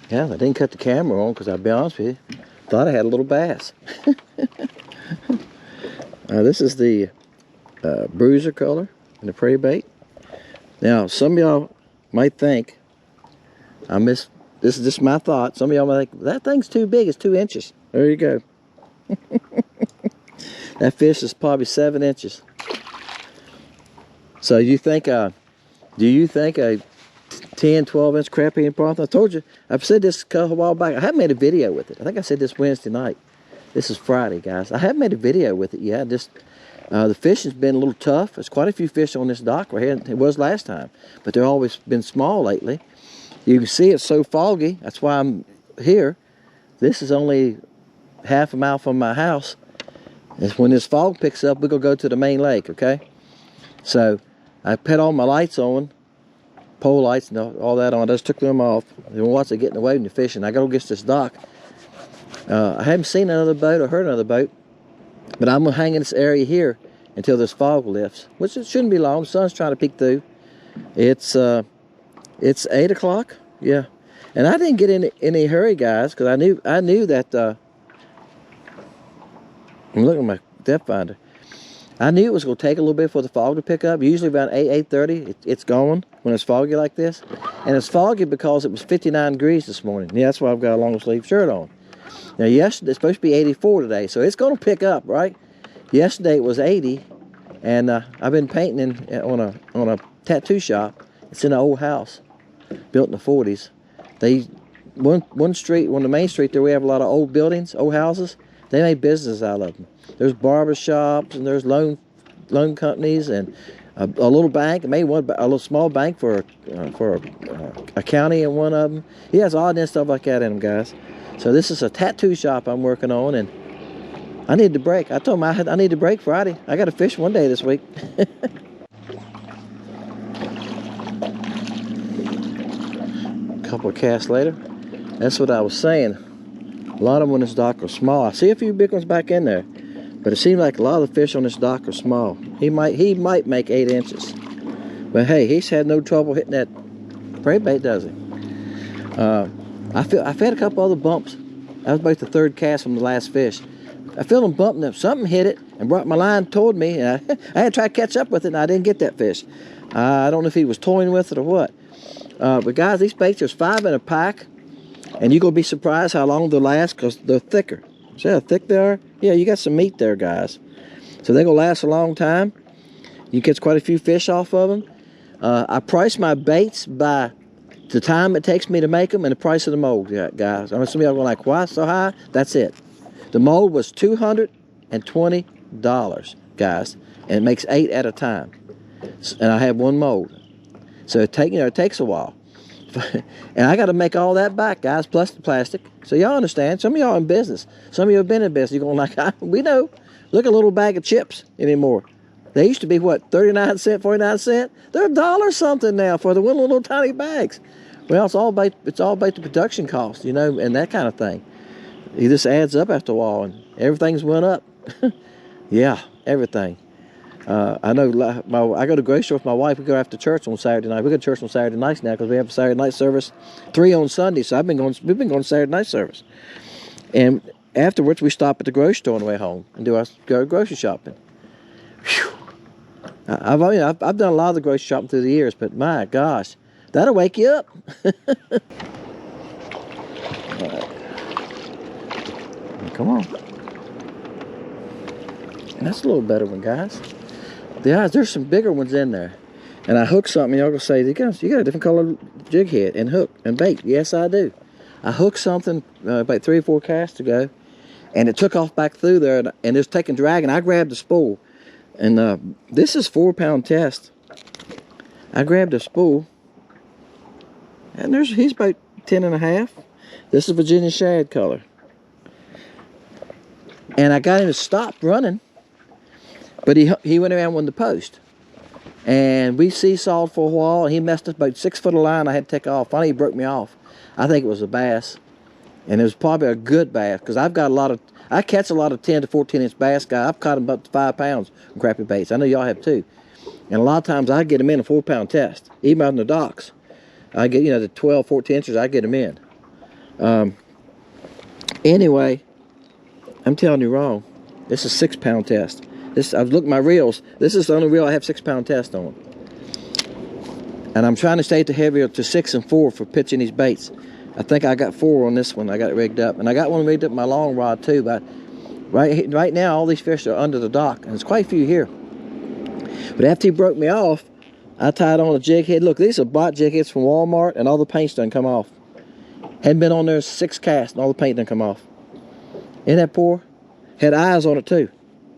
Yeah, I didn't cut the camera on because I'll be honest with you, thought I had a little bass. This is the bruiser color and the prey bait. Now, some of y'all might think, this is just my thought, some of y'all might think, that thing's too big, it's 2 inches. There you go. That fish is probably 7 inches. So you think, do you think a 10, 12 inch crappie and prawn? I told you, I've said this a while back. I haven't made a video with it. I think I said this Wednesday night. This is Friday, guys. I haven't made a video with it yet. Just the fishing's been a little tough. There's quite a few fish on this dock right here. It was last time, but they've always been small lately. You can see it's so foggy. That's why I'm here. This is only half a mile from my house. And when this fog picks up, we're gonna go to the main lake. Okay. So I put all my lights on. Pole lights and all that on. I just took them off. And once I get away from the fishing, I gotta go get this dock. I haven't seen another boat or heard another boat, but I'm gonna hang in this area here until this fog lifts, which it shouldn't be long. The sun's trying to peek through. It's 8 o'clock, yeah. And I didn't get in any hurry, guys, because I knew that. I'm looking at my depth finder. I knew it was going to take a little bit for the fog to pick up. Usually around 8:30, it's gone when it's foggy like this. And it's foggy because it was 59 degrees this morning. Yeah, that's why I've got a long sleeve shirt on. Now, yesterday, it's supposed to be 84 today, so it's going to pick up, right? Yesterday, it was 80, and I've been painting on a tattoo shop. It's in an old house, built in the 40s. One street, on the main street there, we have a lot of old buildings, old houses. They make business out of them. There's barber shops and there's loan companies and a little bank, maybe a little small bank for a county in one of them. He has odd and stuff like that in them, guys. So this is a tattoo shop I'm working on, and I need to break. I told him I need to break Friday. I got to fish one day this week. A couple of casts later. That's what I was saying. A lot of them on this dock are small. I see a few big ones back in there, but it seems like a lot of the fish on this dock are small. He might make 8 inches, but hey, he's had no trouble hitting that prey bait, does he? I've had a couple other bumps. That was about the 3rd cast from the last fish. I feel them bumping up. Something hit it and brought my line toward me, and I had to try to catch up with it, and I didn't get that fish. I don't know if he was toying with it or what. But guys, these baits, there's 5 in a pack. And you're going to be surprised how long they'll last because they're thicker. See how thick they are? Yeah, you got some meat there, guys. So they're going to last a long time. You catch quite a few fish off of them. I price my baits by the time it takes me to make them and the price of the mold, guys. I know some of y'all are going like, why so high? That's it. The mold was $220, guys. And it makes 8 at a time. And I have 1 mold. So it takes a while. And I got to make all that back, guys, plus the plastic. So y'all understand. Some of y'all in business. Some of you have been in business. You're going like, we know. Look at a little bag of chips anymore. They used to be, what, 39 cents, 49 cents? They're $1 something now for the little tiny bags. Well, it's all about the production cost, you know, and that kind of thing. It just adds up after a while, and everything's went up. Yeah, everything. I know I go to grocery store with my wife. We go after church on Saturday night. We go to church on Saturday nights now because we have a Saturday night service, 3 on Sunday. So we've been going to Saturday night service. And afterwards, we stop at the grocery store on the way home and go grocery shopping. Whew. I've done a lot of the grocery shopping through the years, but my gosh, that'll wake you up. Right. Come on. And that's a little better one, guys. There's some bigger ones in there. And I hooked something, y'all gonna say, you got a different color jig head and hook and bait. Yes, I do. I hooked something about 3 or 4 casts ago, and it took off back through there, and it was taking drag, and I grabbed the spool. And this is 4-pound test. I grabbed a spool, and he's about 10.5. This is Virginia shad color. And I got him to stop running, but he went around with the post. And we seesawed for a while, and he messed up about 6 foot of line I had to take off. Finally, he broke me off. I think it was a bass. And it was probably a good bass, because I catch a lot of 10 to 14 inch bass, guy. I've caught them up to 5 pounds on crappie baits. I know y'all have too. And a lot of times I get them in a 4 pound test, even out in the docks. I get, the 12, 14 inches, I get them in. Anyway, I'm telling you wrong. This is a 6 pound test. I was looking at my reels. This is the only reel I have 6 pound test on. And I'm trying to stay to heavier to 6 and 4 for pitching these baits. I think I got 4 on this one. I got it rigged up. And I got one rigged up my long rod too. But right now, all these fish are under the dock. And there's quite a few here. But after he broke me off, I tied on a jig head. Look, these are bot jig heads from Walmart, and all the paint's done come off. Hadn't been on there 6 casts, and all the paint done come off. Isn't that poor? Had eyes on it too.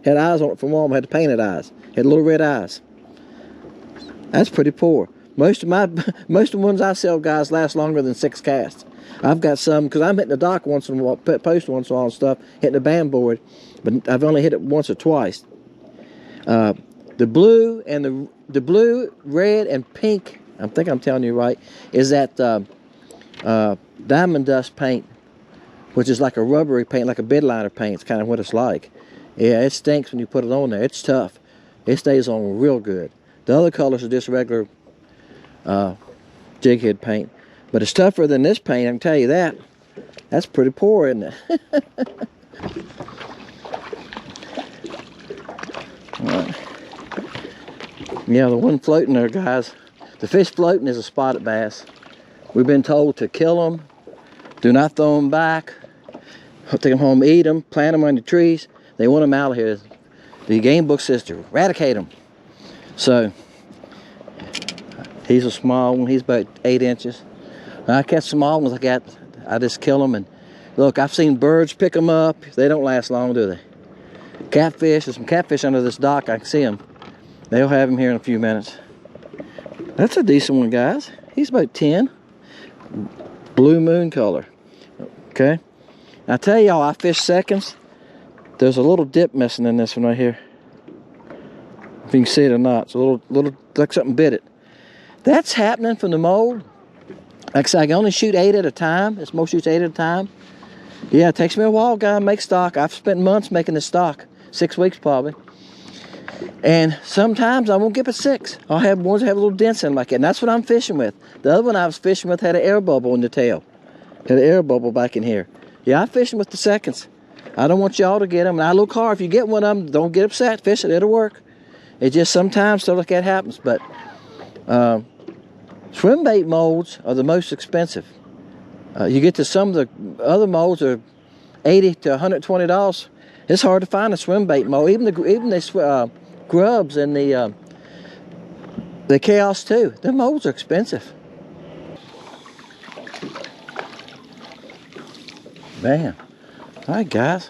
Had eyes on it from Walmart. Had the painted eyes. Had little red eyes. That's pretty poor. Most of the ones I sell, guys, last longer than 6 casts. I've got some, because I'm hitting the dock once in a while, post once in a while and stuff, hitting the band board, but I've only hit it once or twice. The blue and the blue, red, and pink, I think I'm telling you right, is that diamond dust paint, which is like a rubbery paint, like a bed liner paint. It's kind of what it's like. Yeah, it stinks when you put it on there. It's tough. It stays on real good. The other colors are just regular jig head paint. But it's tougher than this paint, I can tell you that. That's pretty poor, isn't it? Right. Yeah, the one floating there, guys. The fish floating is a spotted bass. We've been told to kill them. Do not throw them back. Take them home, eat them, plant them on the trees. They want them out of here. The game book says to eradicate them. So, he's a small one. He's about 8 inches. When I catch small ones like that, I just kill them. And look, I've seen birds pick them up. They don't last long, do they? Catfish, there's some catfish under this dock. I can see them. They'll have them here in a few minutes. That's a decent one, guys. He's about 10. Blue moon color. Okay. I tell y'all, I fish seconds. There's a little dip missing in this one right here. If you can see it or not. It's a little like something bit it. That's happening from the mold. Like I said, I can only shoot 8 at a time. This mold shoots 8 at a time. Yeah, it takes me a while, guy, to make stock. I've spent months making this stock. 6 weeks probably. And sometimes I won't get but 6. I'll have ones that have little dents in them like that. And that's what I'm fishing with. The other one I was fishing with had an air bubble in the tail. Had an air bubble back in here. Yeah, I'm fishing with the seconds. I don't want y'all to get them. And I look hard. If you get one of them, don't get upset. Fish it. It'll work. It just sometimes stuff like that happens. But swim bait molds are the most expensive. You get to some of the other molds are $80 to $120. It's hard to find a swim bait mold. Even the grubs and the chaos too. The molds are expensive. Man, all right, guys.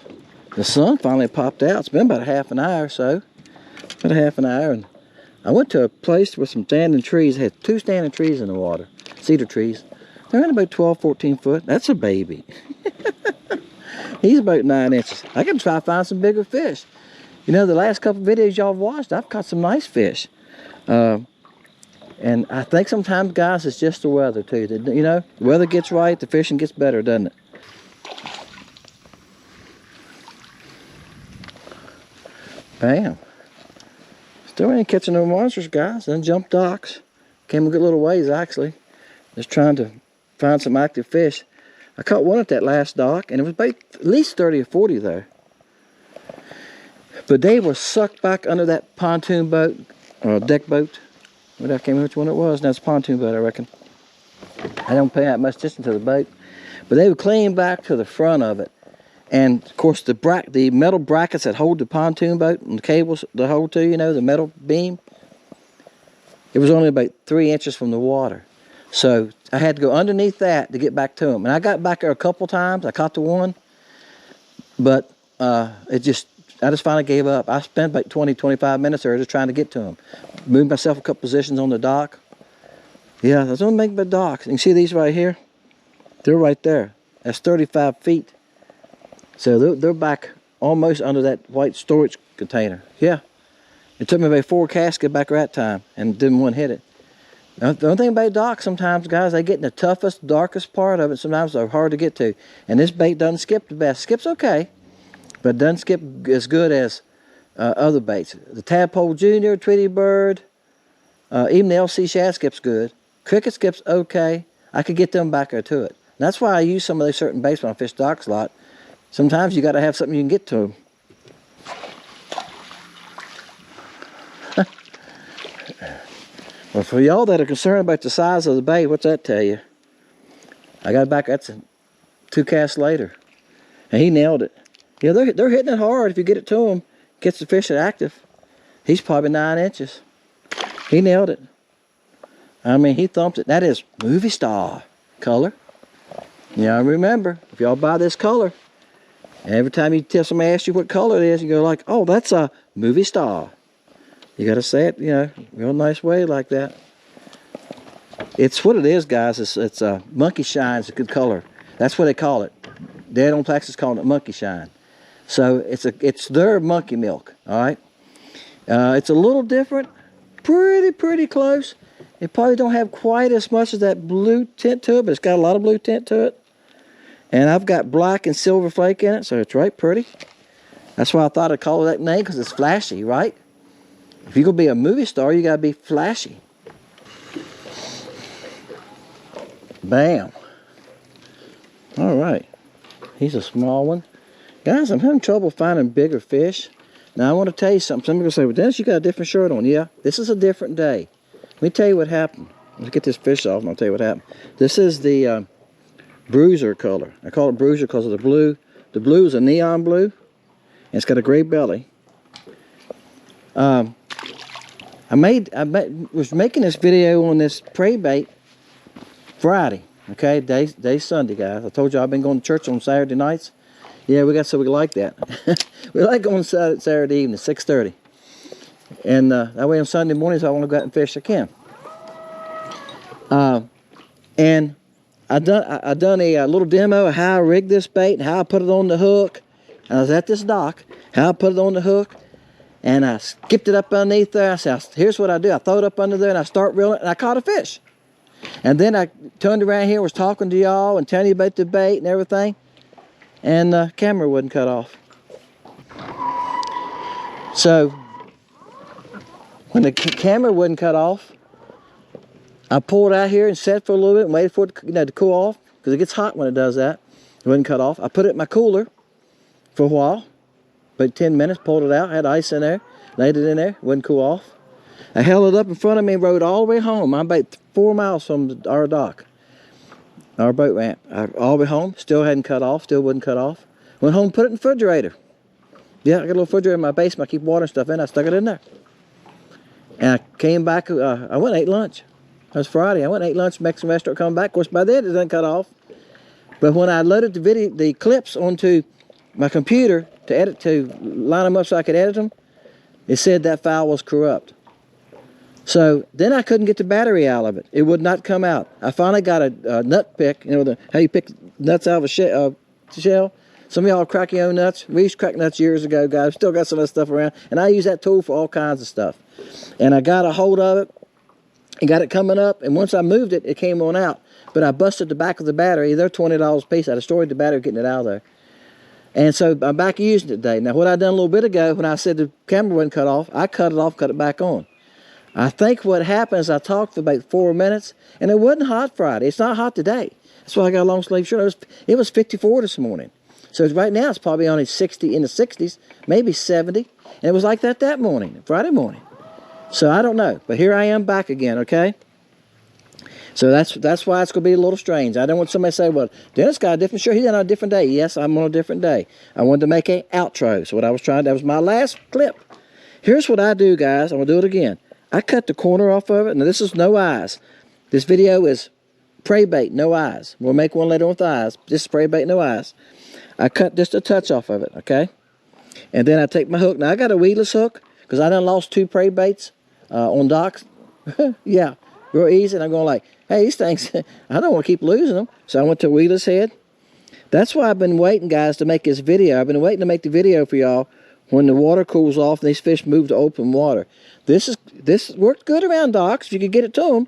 The sun finally popped out. It's been about a half an hour or so. About a half an hour, and I went to a place with some standing trees. It had 2 standing trees in the water, cedar trees. They're in about 12, 14 foot. That's a baby. He's about 9 inches. I can try to find some bigger fish. You know, the last couple videos y'all have watched, I've caught some nice fish. And I think sometimes, guys, it's just the weather too. You know, the weather gets right, the fishing gets better, doesn't it? Bam. Still ain't catching no monsters, guys. Then jumped docks. Came a good little ways, actually. Just trying to find some active fish. I caught one at that last dock, and it was about at least 30 or 40 there. But they were sucked back under that pontoon boat, or deck boat. I can't remember which one it was. Now it's a pontoon boat, I reckon. I don't pay that much attention to the boat. But they were clean back to the front of it. And of course the metal brackets that hold the pontoon boat and the cables that hold to, you know, the metal beam, it was only about 3 inches from the water. So I had to go underneath that to get back to them. And I got back there a couple times. I caught the one. But I just finally gave up. I spent about 20, 25 minutes there just trying to get to them. Moved myself a couple positions on the dock. Yeah, I was only making the docks. You can see these right here. They're right there. That's 35 feet. So they're back almost under that white storage container. Yeah. It took me about 4 casts to get back that time and didn't one hit it. The only thing about docks sometimes, guys, they get in the toughest, darkest part of it. Sometimes they're hard to get to. And this bait doesn't skip the best. Skip's okay, but doesn't skip as good as other baits. The Tadpole Junior, Tweety Bird, even the LC Shad skip's good. Cricket skip's okay. I could get them back there to it. And that's why I use some of those certain baits when I fish docks a lot. Sometimes you got to have something you can get to them. Well, for y'all that are concerned about the size of the bait, what's that tell you? I got back, that's 2 casts later. And he nailed it. Yeah, they're hitting it hard. If you get it to him, gets the fish active. He's probably 9 inches. He nailed it. I mean, he thumped it. That is movie star color. Yeah, remember, if y'all buy this color, every time you tell somebody asks you what color it is, you go like, oh, that's a movie star. You got to say it, you know, real nice way like that. It's what it is, guys. It's monkey shine. It's a good color. That's what they call it. Dad on Texas calling it monkey shine. So it's their monkey milk. All right. It's a little different. Pretty close. It probably don't have quite as much of that blue tint to it, but it's got a lot of blue tint to it. And I've got black and silver flake in it, so it's right pretty. That's why I thought I'd call it that name, because it's flashy, right? If you're going to be a movie star, you got to be flashy. Bam. All right. He's a small one. Guys, I'm having trouble finding bigger fish. Now, I want to tell you something. Somebody's going to say, well, Dennis, you got a different shirt on. Yeah, this is a different day. Let me tell you what happened. Let's get this fish off and I'll tell you what happened. This is the bruiser color. I call it bruiser because of the blue. The blue is a neon blue. And it's got a gray belly. I was making this video on this prey bait Friday, okay? Day's Sunday, guys. I told you I've been going to church on Saturday nights. Yeah, we like that. We like going Saturday evening, 6:30. And that way on Sunday mornings I want to go out and fish, I can. And I done a little demo of how I rigged this bait and how I put it on the hook. And I was at this dock, how I put it on the hook. And I skipped it up underneath there. I said, here's what I do. I throw it up under there and I start reeling it and I caught a fish. And then I turned around here, was talking to y'all and telling you about the bait and everything. And the camera wouldn't cut off. So, when the camera wouldn't cut off, I pulled out here and sat for a little bit and waited for it to cool off. Because it gets hot when it does that. It wouldn't cut off. I put it in my cooler for a while. About 10 minutes, pulled it out, had ice in there, laid it in there, wouldn't cool off. I held it up in front of me and rode all the way home. I'm about 4 miles from our dock, our boat ramp. All the way home, still hadn't cut off, still wouldn't cut off. Went home, put it in the refrigerator. Yeah, I got a little refrigerator in my basement. I keep water and stuff in. I stuck it in there. And I came back, I went and ate lunch. It was Friday. I went and ate lunch, Mexican restaurant, come back. Of course, by then it didn't cut off. But when I loaded the clips onto my computer to line them up so I could edit them, it said that file was corrupt. So then I couldn't get the battery out of it. It would not come out. I finally got a nut pick, you know, how you pick nuts out of a shell. Some of y'all crack your own nuts. We used to crack nuts years ago, guys. Still got some of that stuff around. And I use that tool for all kinds of stuff. And I got a hold of it and got it coming up. And once I moved it, it came on out. But I busted the back of the battery. They're $20 a piece. I destroyed the battery getting it out of there. And so I'm back using it today. Now, what I done a little bit ago, when I said the camera wasn't cut off, I cut it off, cut it back on. I think what happened is I talked for about 4 minutes, and it wasn't hot Friday. It's not hot today. That's why I got a long sleeve shirt. It was 54 this morning. So right now it's probably only 60 in the 60s, maybe 70. And it was like that morning, Friday morning. So I don't know. But here I am back again, okay? So that's why it's going to be a little strange. I don't want somebody to say, well, Dennis got a different shirt. He's on a different day. Yes, I'm on a different day. I wanted to make an outro. So what I was trying, that was my last clip. Here's what I do, guys. I'm going to do it again. I cut the corner off of it. Now, this is no eyes. This video is prey bait, no eyes. We'll make one later on with eyes. This is prey bait, no eyes. I cut just a touch off of it, okay? And then I take my hook. Now, I got a weedless hook because I done lost 2 prey baits on docks. Yeah, real easy. And I'm going like, hey, these things, I don't want to keep losing them. So I went to a weedless head. That's why I've been waiting, guys, to make this video. I've been waiting to make the video for y'all when the water cools off and these fish move to open water. This worked good around docks if you could get it to them.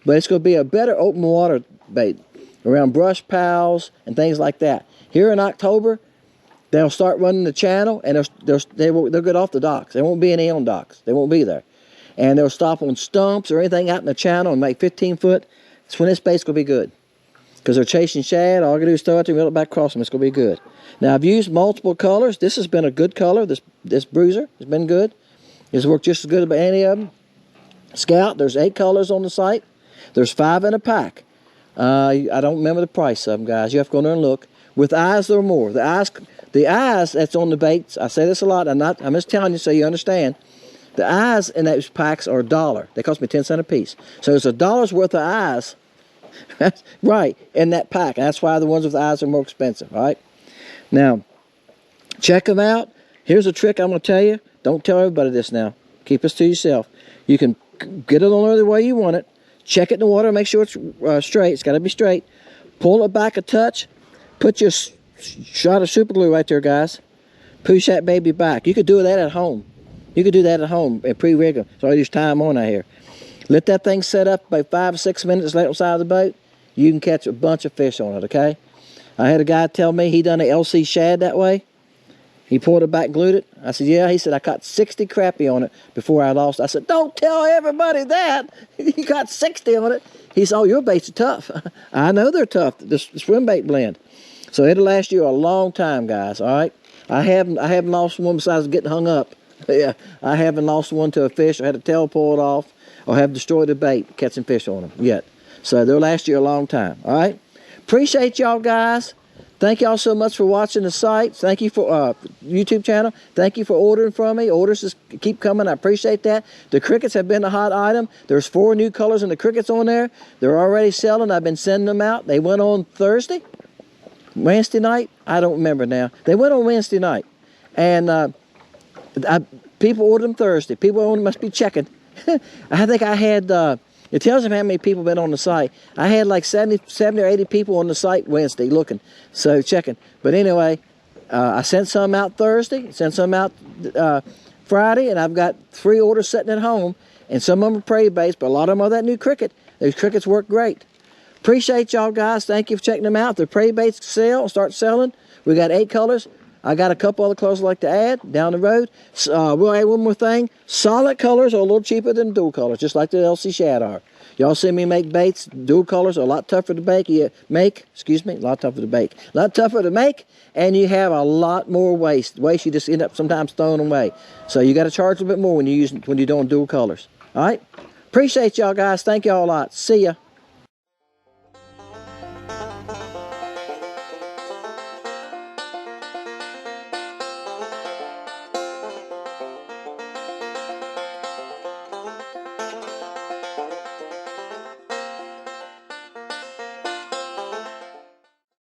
but it's going to be a better open water bait around brush piles and things like that. Here in October, they'll start running the channel, and they'll get off the docks. There won't be any on docks. They won't be there. And they'll stop on stumps or anything out in the channel and make 15 foot. That's when this bait's going to be good. Because they're chasing shad. All I got to do is throw it and reel it back across them. It's going to be good. Now, I've used multiple colors. This has been a good color. This bruiser has been good. It's worked just as good as any of them. Scout, there's 8 colors on the site. There's 5 in a pack. I don't remember the price of them, guys. You have to go in there and look. With eyes, there are more. The eyes that's on the baits, I say this a lot. I'm just telling you so you understand. The eyes in those packs are $1. They cost me 10 cents a piece. So it's $1 worth of eyes, right, in that pack. And that's why the ones with eyes are more expensive, all right? Now, check them out. Here's a trick I'm going to tell you. Don't tell everybody this now. Keep this to yourself. You can get it on there the way you want it. Check it in the water. Make sure it's straight. It's got to be straight. Pull it back a touch. Put your shot of super glue right there, guys. Push that baby back. You could do that at home. You could do that at home and pre-rig them. So I use time on out here. Let that thing set up about 5 or 6 minutes, lay it on the side of the boat. You can catch a bunch of fish on it, okay? I had a guy tell me he done an LC shad that way. He pulled it back, glued it. I said, yeah. He said, I caught 60 crappie on it before I lost. I said, don't tell everybody that. You got 60 on it. He said, oh, your baits are tough. I know they're tough, the Swimbait blend. So it'll last you a long time, guys, all right? I haven't lost one besides getting hung up. Yeah, I haven't lost one to a fish or had a tail pulled off or have destroyed a bait catching fish on them yet. So they'll last you a long time, all right? Appreciate y'all, guys. Thank y'all so much for watching the site. Thank you for YouTube channel. Thank you for ordering from me. Orders just keep coming. I appreciate that. The crickets have been a hot item. There's 4 new colors in the crickets on there. They're already selling. I've been sending them out. They went on Thursday, Wednesday night. I don't remember now. They went on Wednesday night. And people ordered them Thursday. People only must be checking. I think I had... it tells them how many people been on the site. I had like 70 or 80 people on the site Wednesday looking, so checking. But anyway, I sent some out Thursday, sent some out Friday, and I've got 3 orders sitting at home. And some of them are prey based, but a lot of them are that new cricket. Those crickets work great. Appreciate y'all, guys. Thank you for checking them out. They're prey based sale. Start selling. We got 8 colors. I got a couple other colors I'd like to add down the road. We'll add one more thing. Solid colors are a little cheaper than dual colors, just like the LC shad are. Y'all see me make baits. Dual colors are a lot tougher to bake. A lot tougher to bake. A lot tougher to make, and you have a lot more waste. Waste you just end up sometimes throwing away. So you got to charge a bit more when you're doing dual colors. All right? Appreciate y'all, guys. Thank y'all a lot. See ya.